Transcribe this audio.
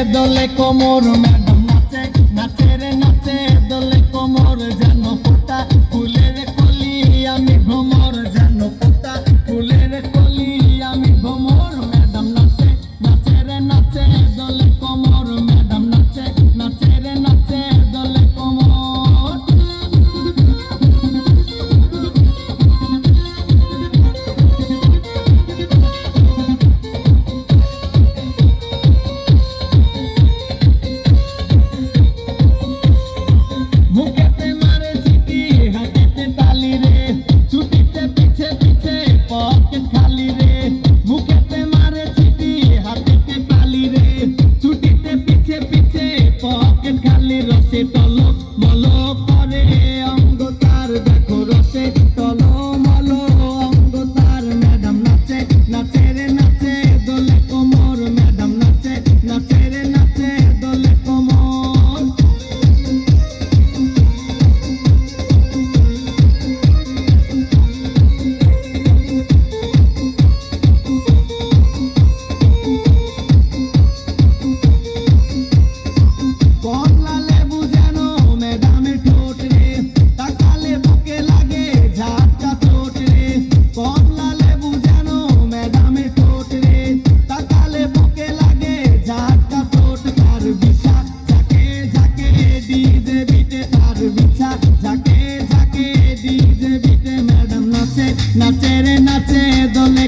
দোলে কোমর ম্যাডাম নাচে নাচে রে নাচে দোলে কোমর যেন ফোটা ফুলের কলি আমি ভ্রমর যেন ফোটা ফুলের কলি আমি ভ্রমর ম্যাডাম নাচে নাচে রে নাচে দোলে কোমর ম্যাডাম নাচে নাচে রে নাচে দোলে কোমর মুখেতে মারে চিঠি হাতেতে তালি রে ছুটিতে পিছে পিছে পকেট খালি রে মুখেতে মারে চিঠি হাতেতে তালি রে ছুটিতে পিছে পিছে পকেট খালি রসে টলক মলক করে অঙ্গ তার দেখো রসে টলক মলক অঙ্গ তার ম্যাডাম নাচে নাচে রে নাচে দোলে কোমর ম্যাডাম নাচে নাচে রে নাচে দোলে কোমর কমলা লেবু যেন ম্যাডামের ঠোঁট রে তাকালে বুকে লাগে ঝাটকা চোট রে কমলা লেবু যেন ম্যাডামের ঠোঁট রে তাকালে বুকে লাগে ঝাটকা চোট তার বিছা ঝাঁকে ঝাঁকে ডিজে বিটে তার বিছা ঝাঁকে ঝাঁকে ডিজে বিটে ম্যাডাম নাচে নাচে রে নাচে দোলে